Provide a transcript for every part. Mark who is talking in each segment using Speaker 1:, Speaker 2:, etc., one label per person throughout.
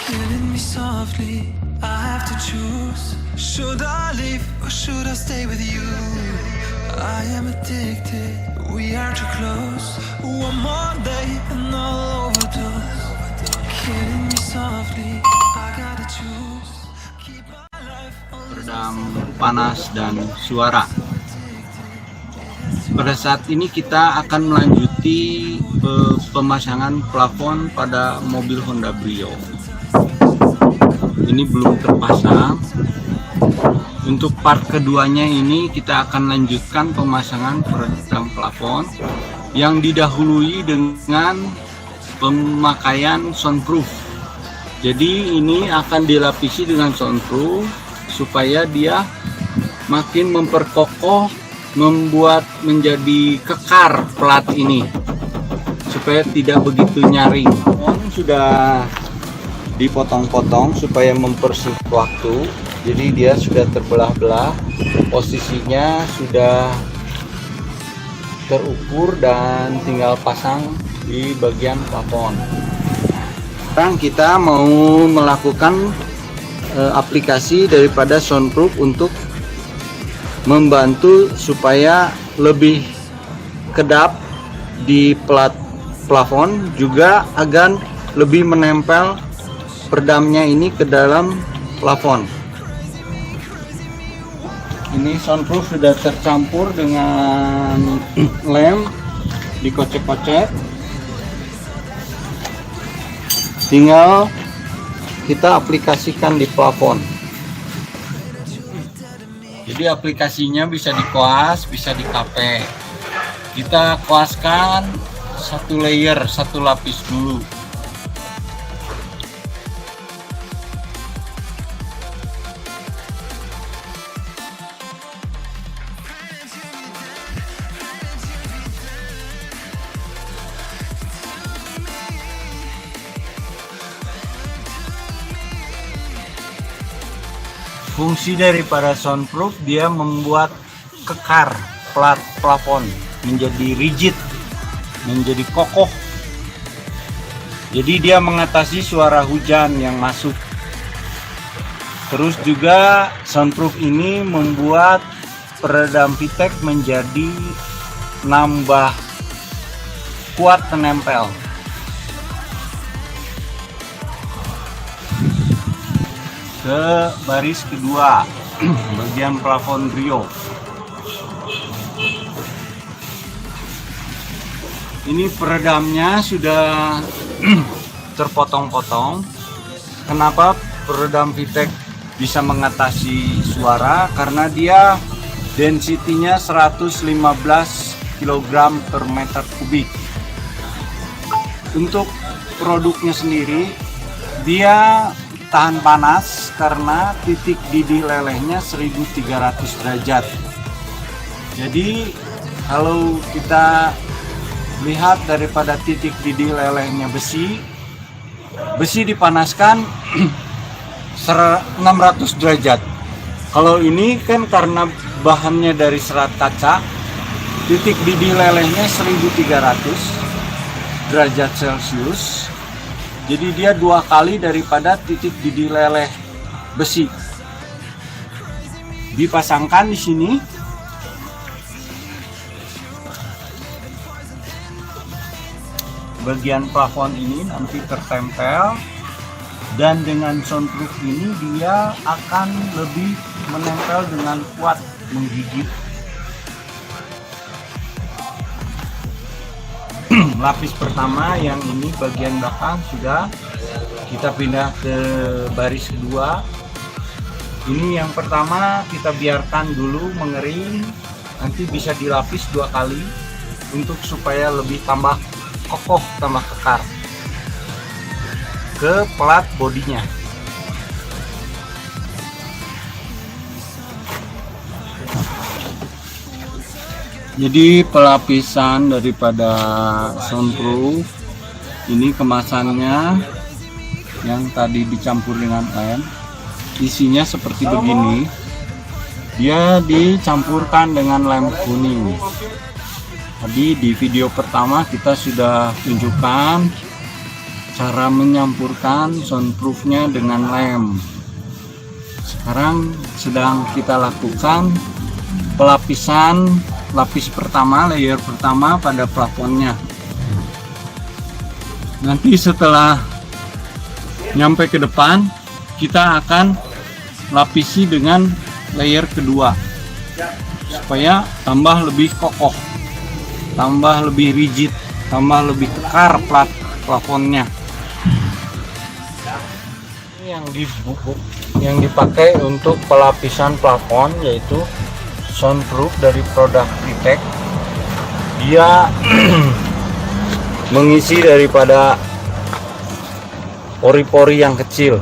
Speaker 1: killing me softly. I have to choose. Should I leave or should I stay with you? I am addicted. We are too close. One more day and I'll overdose. Killing me softly. I gotta choose. Keep my life on
Speaker 2: Peredam panas dan suara. Pada saat ini kita akan melanjuti pemasangan plafon pada mobil Honda Brio. Ini belum terpasang. Untuk part keduanya ini kita akan lanjutkan pemasangan peredam plafon yang didahului dengan pemakaian soundproof. Jadi ini akan dilapisi dengan soundproof supaya dia makin memperkokoh, membuat menjadi kekar plat ini supaya tidak begitu nyaring. Sudah dipotong-potong supaya mempersingkat waktu, jadi dia sudah terbelah-belah, posisinya sudah terukur dan tinggal pasang di bagian plafon. Sekarang kita mau melakukan aplikasi daripada soundproof untuk membantu supaya lebih kedap di plafon, juga agar lebih menempel peredamnya ini ke dalam plafon. Ini soundproof sudah tercampur dengan lem, dikocek-kocek, tinggal kita aplikasikan di plafon. Jadi aplikasinya bisa dikoas, bisa dikape. Kita koaskan satu layer, satu lapis dulu. Fungsi daripada soundproof, dia membuat kekar plat plafon menjadi rigid, menjadi kokoh. Jadi dia mengatasi suara hujan yang masuk. Terus juga soundproof ini membuat peredam VTEC menjadi nambah kuat menempel. Ke baris kedua, bagian plafon Brio. Ini peredamnya sudah terpotong-potong. Kenapa peredam VTEC bisa mengatasi suara? Karena dia density-nya 115 kg per meter kubik. Untuk produknya sendiri, dia tahan panas karena titik didih lelehnya 1300 derajat. Jadi kalau kita lihat daripada titik didih lelehnya besi dipanaskan 600 derajat. Kalau ini kan karena bahannya dari serat kaca, titik didih lelehnya 1300 derajat Celcius. Jadi dia 2 kali daripada titik didih leleh besi. Dipasangkan di sini. Bagian plafon ini nanti tertempel, dan dengan soundproof ini dia akan lebih menempel dengan kuat, menggigit. Lapis pertama yang ini bagian belakang sudah kita pindah ke baris kedua. Ini yang pertama kita biarkan dulu mengering, nanti bisa dilapis 2 kali untuk supaya lebih tambah kokoh, tambah kekar ke plat bodinya. Jadi pelapisan daripada soundproof ini kemasannya yang tadi dicampur dengan lem, isinya seperti begini. Dia dicampurkan dengan lem kuning. Tadi di video pertama kita sudah tunjukkan cara menyampurkan soundproofnya dengan lem. Sekarang sedang kita lakukan pelapisan lapis pertama, layer pertama pada plafonnya. Nanti setelah nyampe ke depan, kita akan lapisi dengan layer kedua supaya tambah lebih kokoh, tambah lebih rigid, tambah lebih kekar plafonnya. Yang dipakai untuk pelapisan plafon yaitu soundproof dari produk Vitek. Dia mengisi daripada pori-pori yang kecil.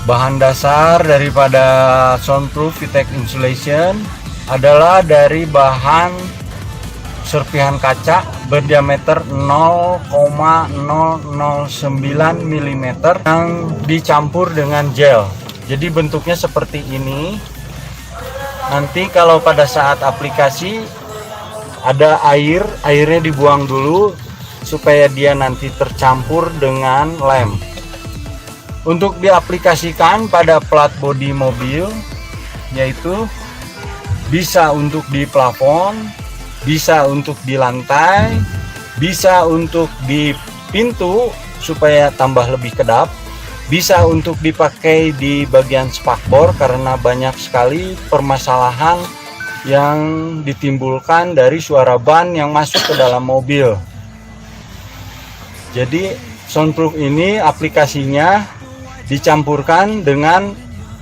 Speaker 2: Bahan dasar daripada soundproof Vitek Insulation adalah dari bahan serpihan kaca berdiameter 0,009 mm yang dicampur dengan gel. Jadi bentuknya seperti ini. Nanti kalau pada saat aplikasi ada airnya dibuang dulu supaya dia nanti tercampur dengan lem. Untuk diaplikasikan pada plat bodi mobil, yaitu bisa untuk di plafon, bisa untuk di lantai, bisa untuk di pintu supaya tambah lebih kedap, bisa untuk dipakai di bagian spakbor karena banyak sekali permasalahan yang ditimbulkan dari suara ban yang masuk ke dalam mobil. Jadi soundproof ini aplikasinya dicampurkan dengan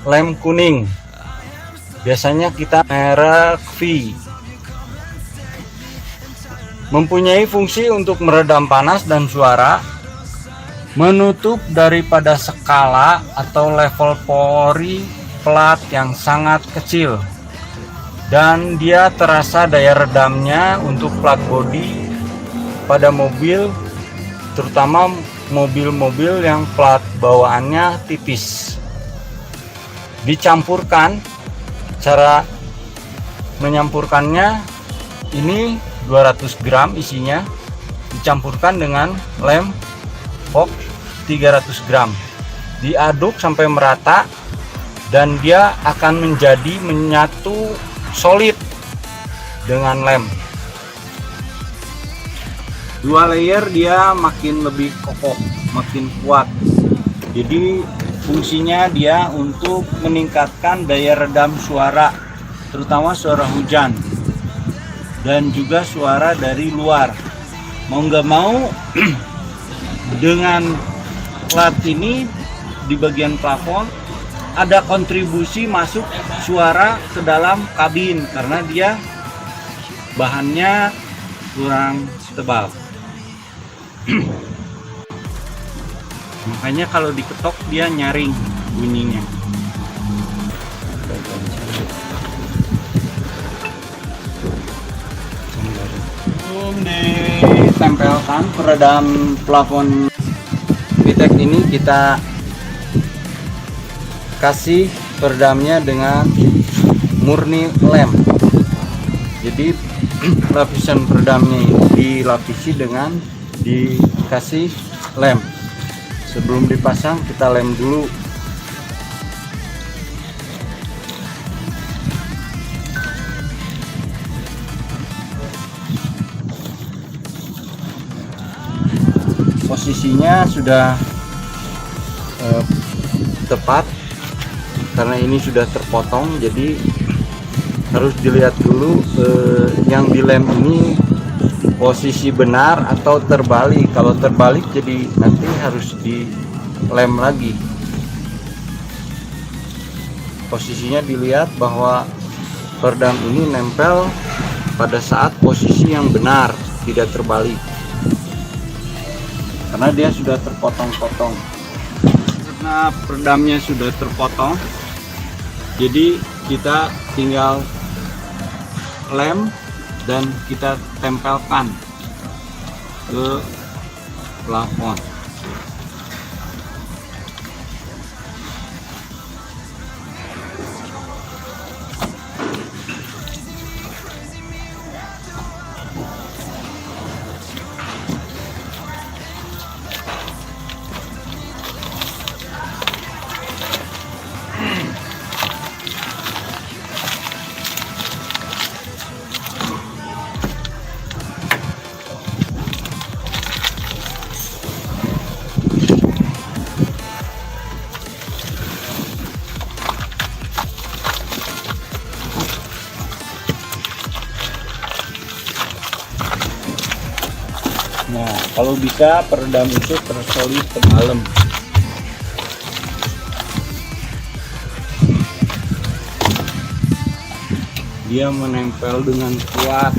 Speaker 2: lem kuning. Biasanya kita merek V. Mempunyai fungsi untuk meredam panas dan suara, menutup daripada skala atau level pori plat yang sangat kecil, dan dia terasa daya redamnya untuk plat bodi pada mobil, terutama mobil-mobil yang plat bawaannya tipis. Dicampurkan, cara menyampurkannya ini 200 gram isinya, dicampurkan dengan lem Fox 300 gram, diaduk sampai merata dan dia akan menjadi menyatu solid dengan lem. 2 layer dia makin lebih kokoh, makin kuat. Jadi fungsinya dia untuk meningkatkan daya redam suara, terutama suara hujan dan juga suara dari luar. Mau nggak mau dengan plat ini di bagian plafon ada kontribusi masuk suara ke dalam kabin karena dia bahannya kurang tebal. Makanya kalau diketok dia nyaring bunyinya. Ditempelkan peredam plafon Vitek ini, kita kasih peredamnya dengan murni lem. Jadi lapisan peredamnya ini dilapisi dengan dikasih lem. Sebelum dipasang kita lem dulu. Posisinya sudah tepat karena ini sudah terpotong, jadi harus dilihat dulu yang dilem ini posisi benar atau terbalik. Kalau terbalik jadi nanti harus dilem lagi. Posisinya dilihat bahwa peredam ini nempel pada saat posisi yang benar, tidak terbalik, karena dia sudah terpotong-potong. Karena peredamnya sudah terpotong, jadi kita tinggal lem dan kita tempelkan ke plafon. Kalau bisa peredam itu tersolid ke dalam. Dia menempel dengan kuat.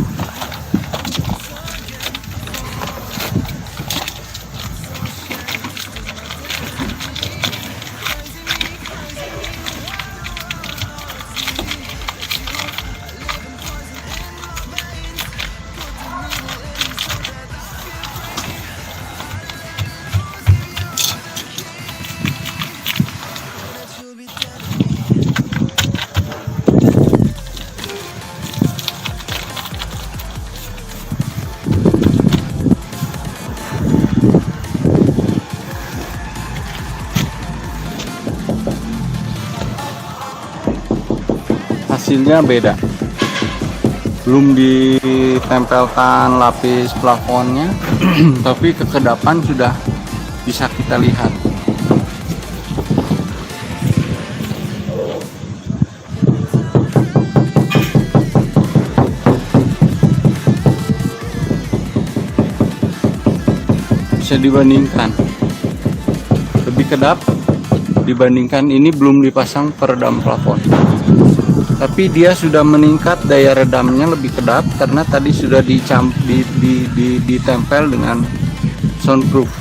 Speaker 2: Hasilnya beda, belum ditempelkan lapis plafonnya tapi kekedapan sudah bisa kita lihat. Bisa dibandingkan lebih kedap dibandingkan ini belum dipasang peredam plafon. Tapi dia sudah meningkat daya redamnya lebih kedap karena tadi sudah ditempel dengan soundproof.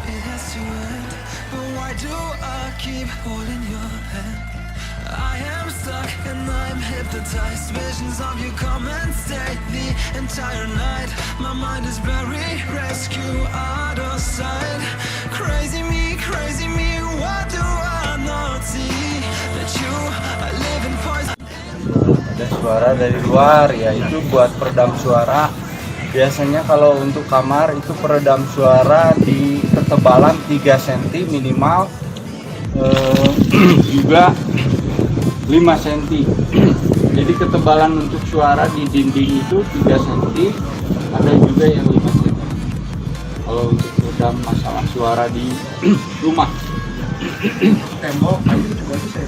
Speaker 1: It has to end, but why do I keep holding your hand? I am stuck and I'm hypnotized. Visions of you come and stay the entire night. My mind is buried, rescue out of sight. Crazy me, what do I not see? That you are living poison.
Speaker 2: Ada suara dari luar, ya itu buat peredam suara. Biasanya kalau untuk kamar itu peredam suara di ketebalan 3 cm minimal, juga 5 cm. Jadi ketebalan untuk suara di dinding itu 3 cm, ada juga yang 5 cm. Kalau untuk peredam masalah suara di rumah.
Speaker 3: Tembok kayu juga bisa.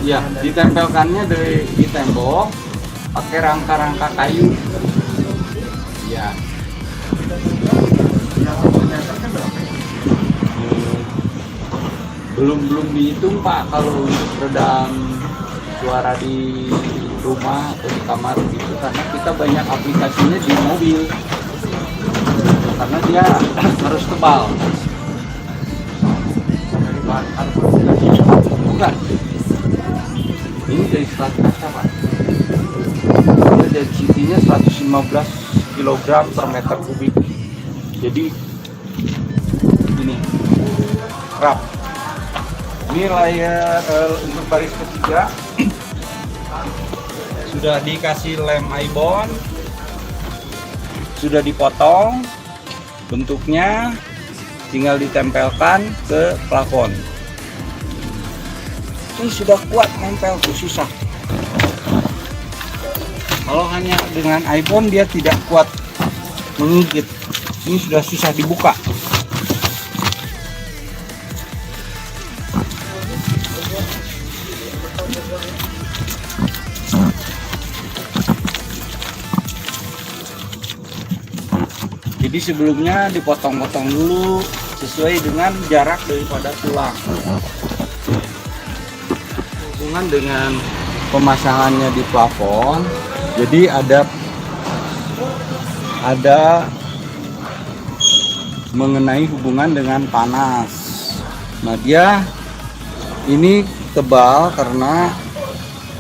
Speaker 2: Ya, ditempelkannya di tembok pakai rangka-rangka kayu. Ya. Belum dihitung Pak kalau untuk redam suara di rumah atau di kamar gitu, karena kita banyak aplikasinya di mobil karena dia harus tebal.
Speaker 3: Dari bahan
Speaker 2: Bukan, ini dari serat kaca Pak. Dia density-nya 115 kg per meter kubik. Jadi ini rap. Ini layer untuk baris ketiga sudah dikasih lem ibon, sudah dipotong, bentuknya tinggal ditempelkan ke plafon. Ini sudah kuat nempel tuh, susah. Kalau hanya dengan ibon dia tidak kuat menggigit. Ini sudah susah dibuka. Jadi sebelumnya dipotong-potong dulu sesuai dengan jarak daripada tulang. Hubungan dengan pemasangannya di plafon, jadi ada mengenai hubungan dengan panas. Nah, dia ini tebal karena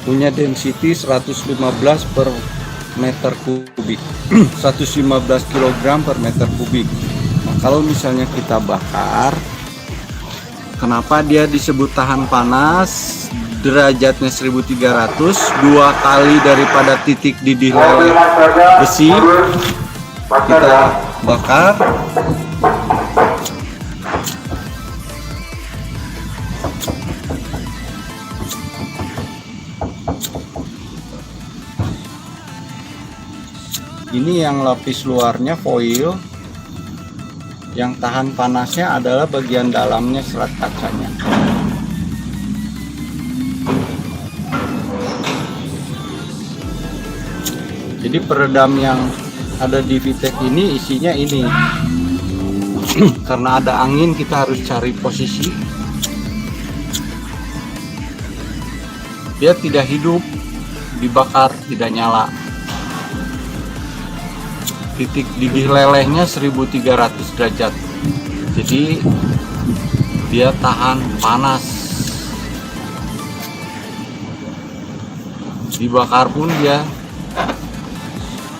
Speaker 2: punya density 115 per meter kubik. 115 kg per meter kubik. Nah, kalau misalnya kita bakar, kenapa dia disebut tahan panas? Derajatnya 1300, 2 kali daripada titik didih lele besi. Kita bakar. Ini yang lapis luarnya foil, yang tahan panasnya adalah bagian dalamnya serat kacanya. Jadi peredam yang ada di VTEC ini isinya ini. Karena ada angin kita harus cari posisi. Dia tidak hidup, dibakar, tidak nyala. Titik didih lelehnya 1300 derajat. Jadi dia tahan panas. Dibakar pun dia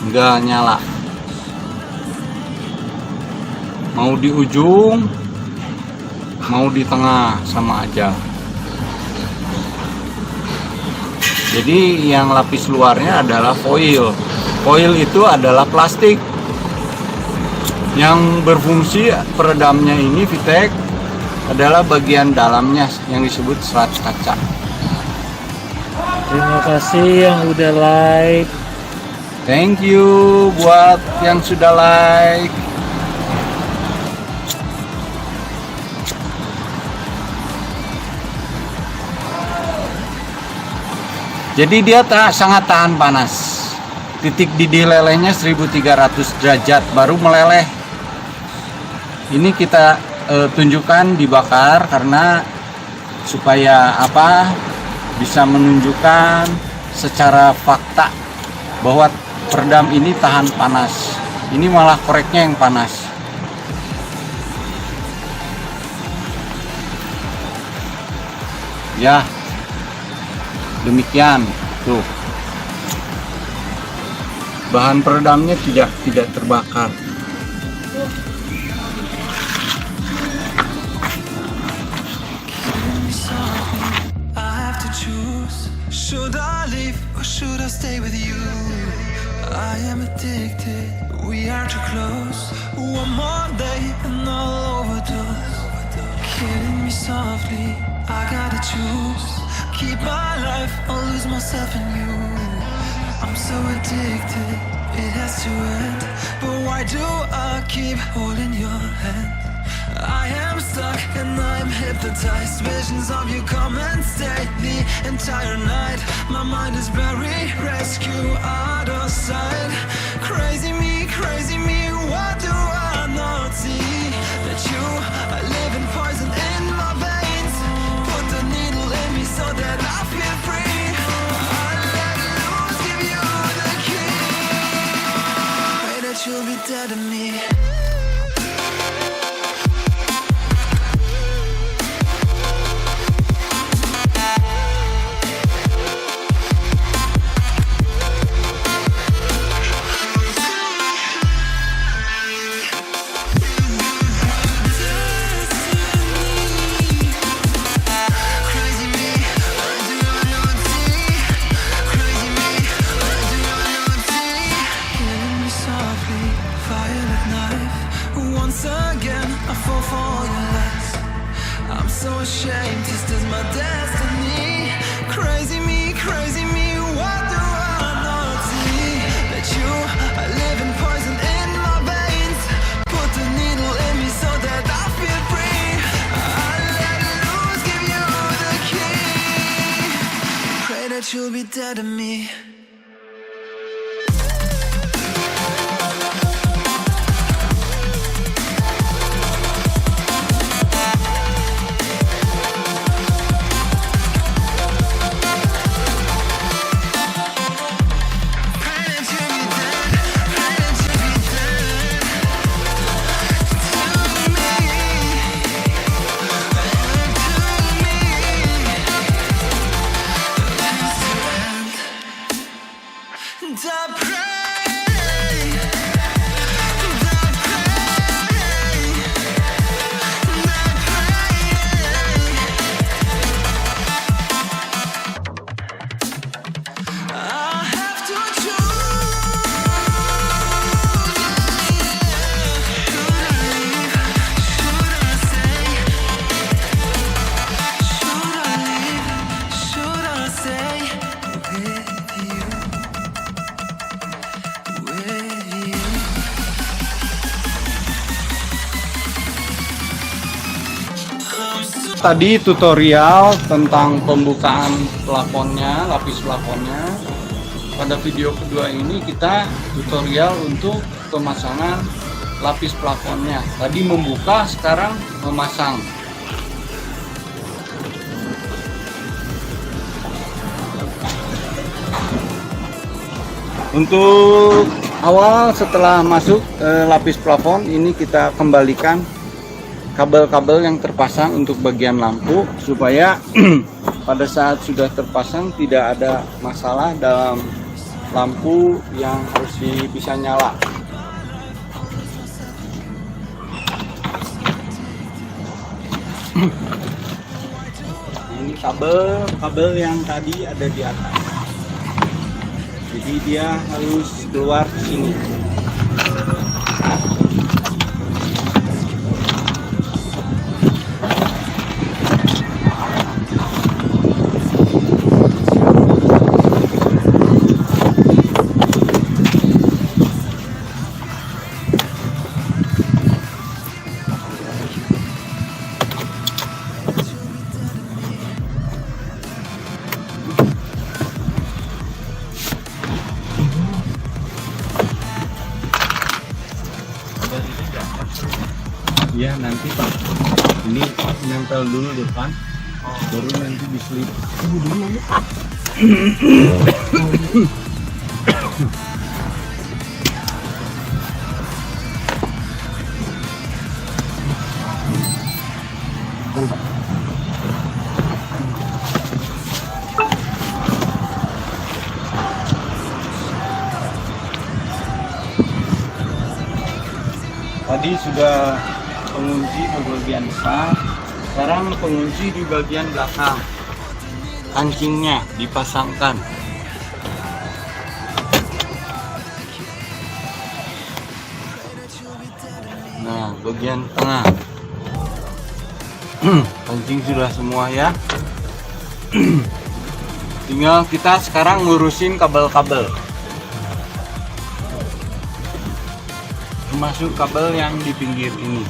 Speaker 2: nggak nyala. Mau di ujung, mau di tengah sama aja. Jadi yang lapis luarnya adalah foil. Foil itu adalah plastik. Yang berfungsi peredamnya ini VTEC adalah bagian dalamnya yang disebut serat kaca.
Speaker 4: Terima kasih yang udah like.
Speaker 2: Thank you buat yang sudah like. Jadi dia sangat tahan panas. Titik didih lelehnya 1300 derajat baru meleleh. Ini kita tunjukkan dibakar karena supaya apa? Bisa menunjukkan secara fakta bahwa peredam ini tahan panas. Ini malah koreknya yang panas. Ya. Demikian tuh, bahan peredamnya tidak terbakar.
Speaker 1: I have to choose. Should I leave or should I stay with you? I am addicted. We are too close. One more day and I'll overdose. Killing me softly. I gotta choose. Keep my life or lose myself in you. I'm so addicted, it has to end. But why do I keep holding your hand? I am stuck and I'm hypnotized. Visions of you come and stay the entire night. My mind is buried, rescue out of sight. Crazy me, what do I not see? That you are living poison in my veins. Put the needle in me so that I feel free. I let loose, give you the key. Pray that you'll be dead to me. So ashamed, this is my destiny. Crazy me, what do I not see? That you are living poison in my veins. Put the needle in me so that I feel free. I let loose, give you the key. Pray that you'll be dead to me.
Speaker 2: tadi tutorial tentang pembukaan plafonnya, lapis plafonnya. Pada video kedua ini kita tutorial untuk pemasangan lapis plafonnya. Tadi membuka, sekarang memasang. Untuk awal setelah masuk lapis plafon ini kita kembalikan kabel-kabel yang terpasang untuk bagian lampu supaya pada saat sudah terpasang tidak ada masalah dalam lampu yang harus bisa nyala. Ini kabel yang tadi ada di atas, jadi dia harus keluar ke sini. Ya nanti Pak, ini nempel dulu depan, baru nanti diselip. Tadi sudah pengunci di bagian depan, sekarang pengunci di bagian belakang. Kancingnya dipasangkan. Nah, bagian tengah. Kancing sudah semua ya. Tinggal kita sekarang ngurusin kabel-kabel. Termasuk kabel yang di pinggir ini.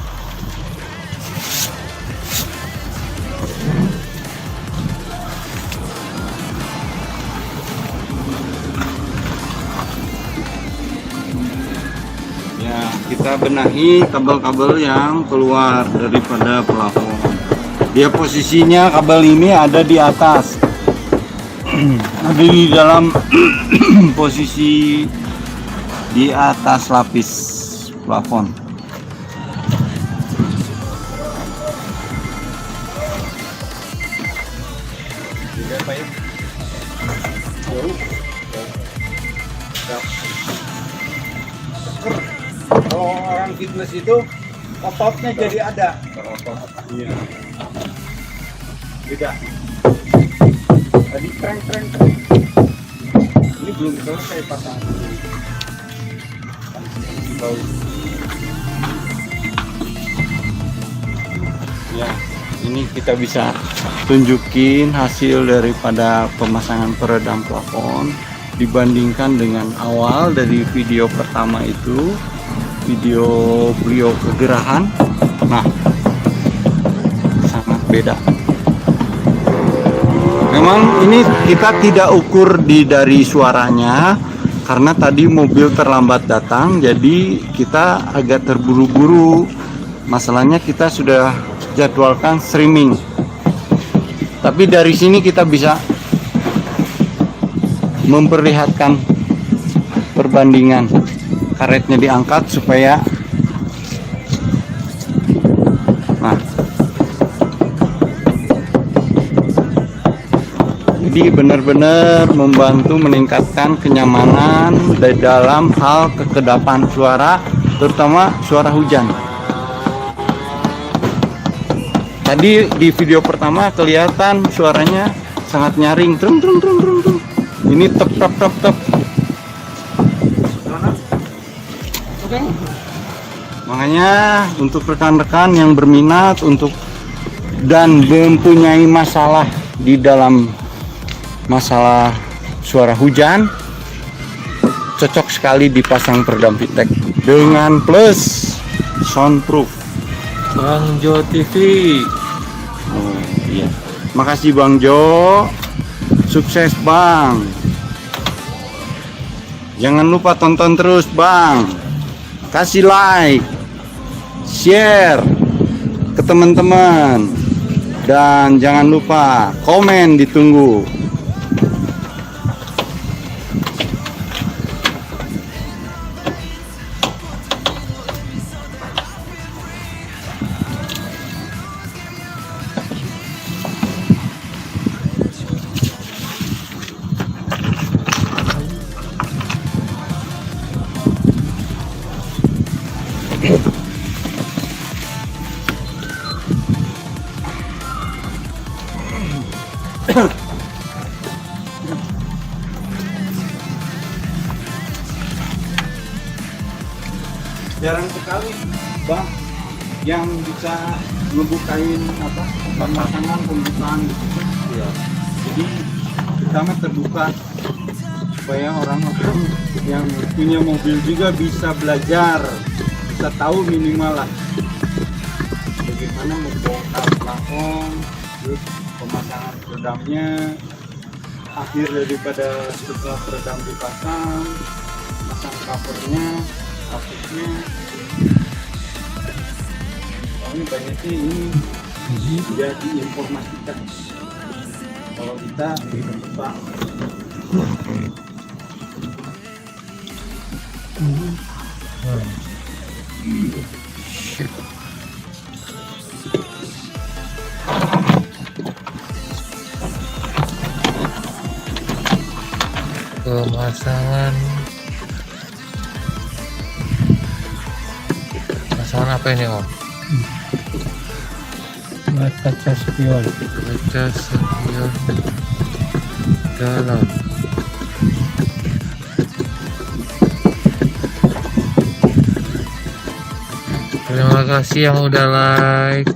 Speaker 2: Ya, kita benahi kabel-kabel yang keluar daripada plafon. Dia posisinya kabel ini ada di atas. Ada di dalam posisi di atas lapis plafon. Kalau orang fitness itu ototnya jadi ada. Iya. Beda. Tadi keren. Ini belum selesai pasang. Ya, ini kita bisa tunjukin hasil daripada pemasangan peredam plafon dibandingkan dengan awal dari video pertama itu, video beliau kegerahan. Nah, sangat beda. Memang ini kita tidak ukur dari suaranya karena tadi mobil terlambat datang, jadi kita agak terburu-buru. Masalahnya kita sudah jadwalkan streaming, tapi dari sini kita bisa memperlihatkan perbandingan. Karetnya diangkat supaya jadi benar-benar membantu meningkatkan kenyamanan di dalam hal kekedapan suara, terutama suara hujan. Tadi di video pertama kelihatan suaranya sangat nyaring, trung. Ini tep. Makanya untuk rekan-rekan yang berminat untuk dan mempunyai masalah di dalam masalah suara hujan, cocok sekali dipasang peredam Vitek dengan plus soundproof.
Speaker 4: Bang Jo TV.
Speaker 2: Iya. Makasih Bang Jo. Sukses Bang. Jangan lupa tonton terus Bang. Kasih like, share ke teman-teman, dan jangan lupa komen, ditunggu. Jarang sekali Bang yang bisa ngebukain apa pemasangan pembukaan gitu. Ya. Jadi kita mah terbuka supaya orang-orang yang punya mobil juga bisa belajar, bisa tahu minimal lah bagaimana membongkar plafon, terus pemasangan peredamnya, akhir daripada setelah peredam dipasang, pasang covernya, kapusnya. Soalnya banyaknya ini sudah diinformasikan. Kalau kita terbuka.
Speaker 4: Pemasangan apa ini Om?
Speaker 3: Kaca spion.
Speaker 4: Kaca spion dalam. Terima kasih yang udah like.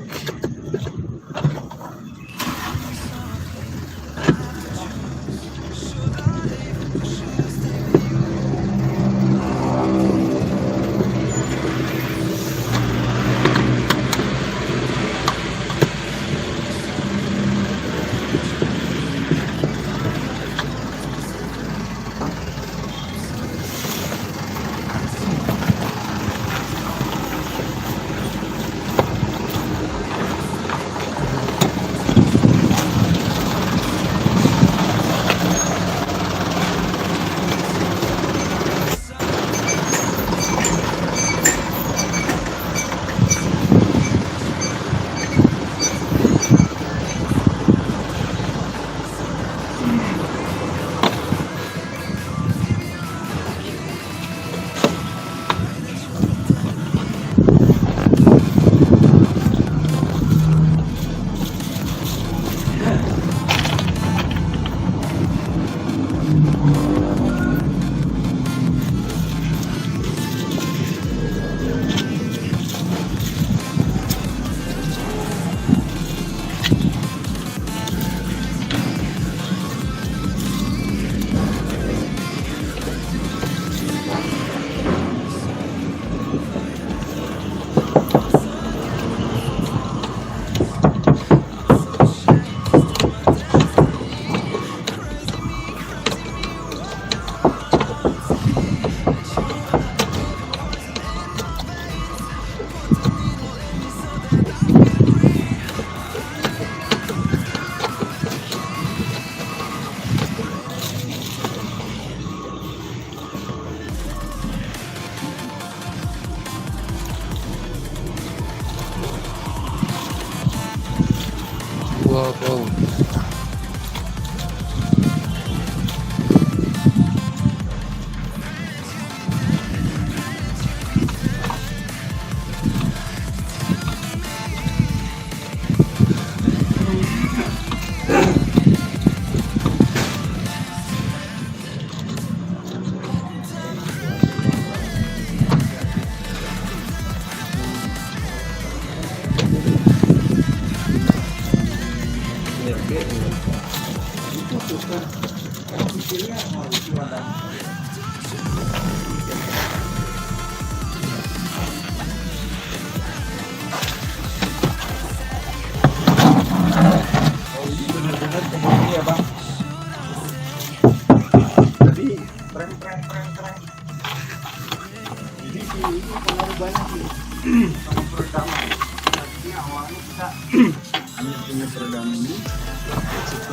Speaker 4: Wow.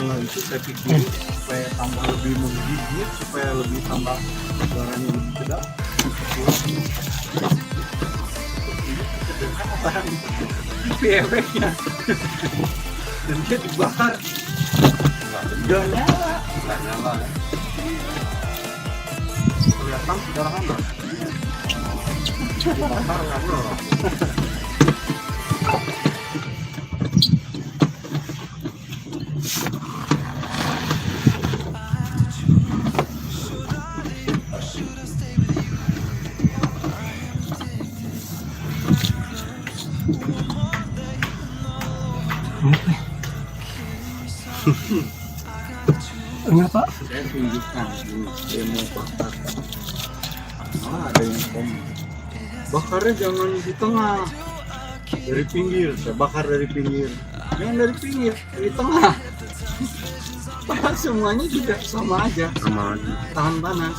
Speaker 2: channel itu saya pikir supaya tambah lebih menggigit, supaya lebih tambah suaranya lebih sedap. Tapi efeknya dan dia dibakar nggak nyala kelihatan sederhana dibakar nggak nyala.
Speaker 3: Kenapa?
Speaker 2: Saya tunjukkan ini demo bakar. Ada yang komen. Bakarnya jangan di tengah, dari pinggir. Saya bakar dari pinggir. Jangan dari pinggir, dari tengah. Padahal semuanya juga sama aja. Sama aja. Tahan panas.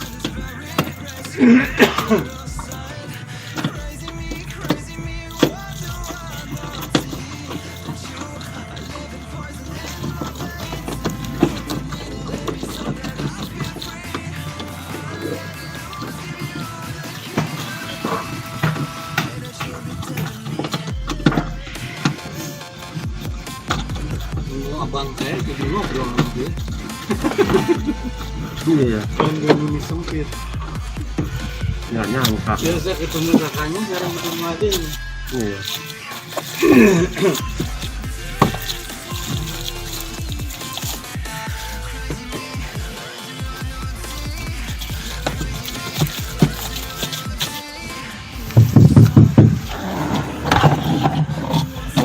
Speaker 2: Abang saya jadi ngobrol sama dia. Iya. Kan gak ini sempit. Nggak nyangka. Biasa ketemu kakaknya, sekarang ketemu adiknya. Iya.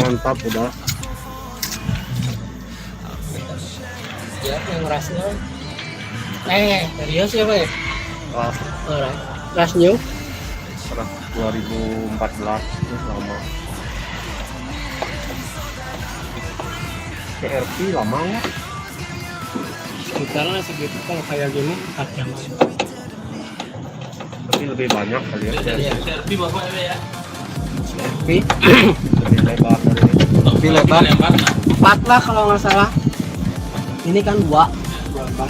Speaker 2: Mantap udah.
Speaker 3: Ya, yang rasnya. Serius siapa ya?
Speaker 2: Ras.
Speaker 3: Ras New.
Speaker 2: Ras 2014 itu lama. PRP lama ya?
Speaker 3: Sekitarnya segitu kalau kayak gini 4 jam.
Speaker 2: Tapi lebih banyak kali ya.
Speaker 3: PRP bapak ya? PRP
Speaker 2: Lebih lebar dari ini.
Speaker 3: lebih lebar. 4 lah kalau nggak salah. Ini kan 2 bar.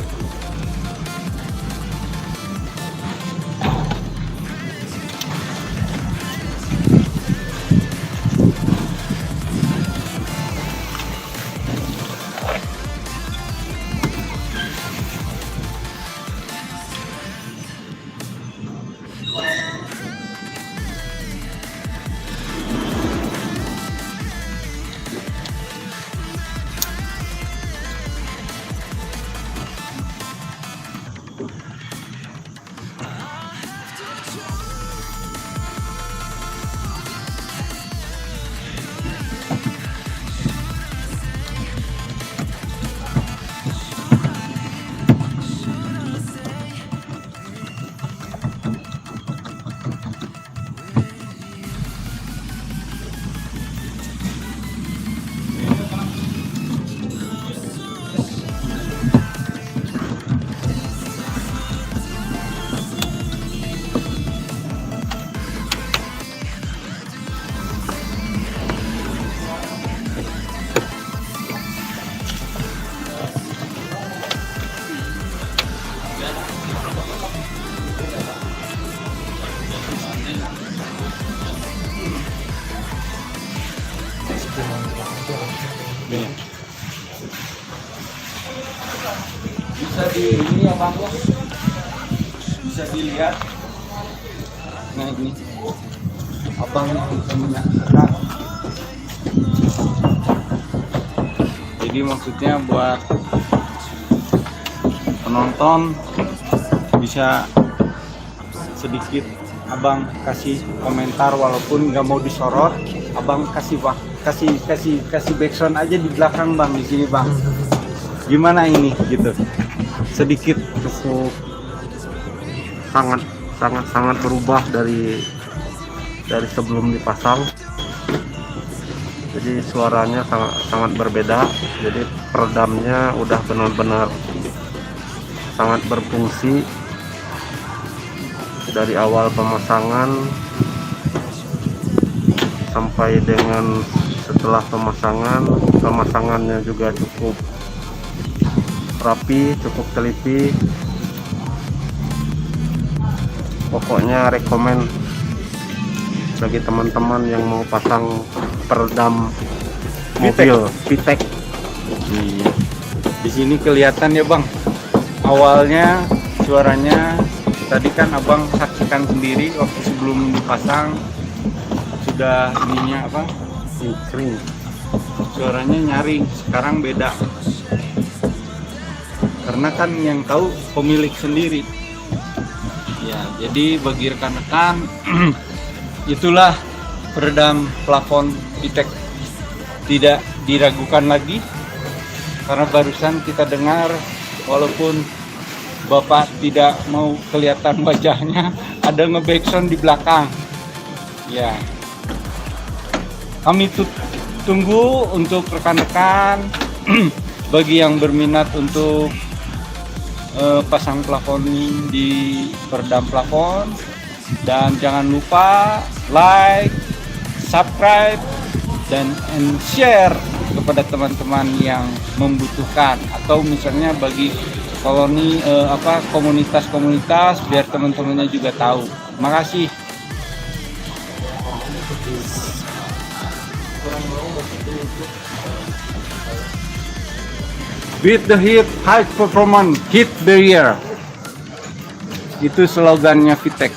Speaker 2: Bisa di ini ya bang ya, bisa dilihat. Nah ini abang bisa menyaksikan. Jadi maksudnya buat penonton bisa sedikit abang kasih komentar walaupun nggak mau disorot, abang kasih background aja di belakang bang, di sini bang. Gimana ini gitu? Sedikit sangat berubah dari sebelum dipasang. Jadi suaranya sangat berbeda. Jadi peredamnya udah benar-benar sangat berfungsi dari awal pemasangan sampai dengan setelah pemasangannya juga cukup
Speaker 5: rapi, cukup teliti. Pokoknya rekomen bagi teman-teman yang mau pasang peredam mobil VTEC.
Speaker 2: Iya. Di sini kelihatan ya Bang. Awalnya suaranya tadi kan Abang saksikan sendiri waktu sebelum dipasang sudah ininya apa?
Speaker 5: Kering.
Speaker 2: Suaranya nyaring. Sekarang beda. Karena kan yang tahu pemilik sendiri. Ya, jadi bagi rekan-rekan itulah peredam plafon VTEC. Tidak diragukan lagi karena barusan kita dengar walaupun Bapak tidak mau kelihatan wajahnya ada nge-backsound di belakang. Ya. Kami tunggu untuk rekan-rekan bagi yang berminat untuk pasang plafon di peredam plafon, dan jangan lupa like, subscribe dan share kepada teman-teman yang membutuhkan, atau misalnya bagi koloni komunitas-komunitas biar teman-temannya juga tahu. Terima kasih. Beat the heat, high performance, hit the year. Itu slogannya VTEC.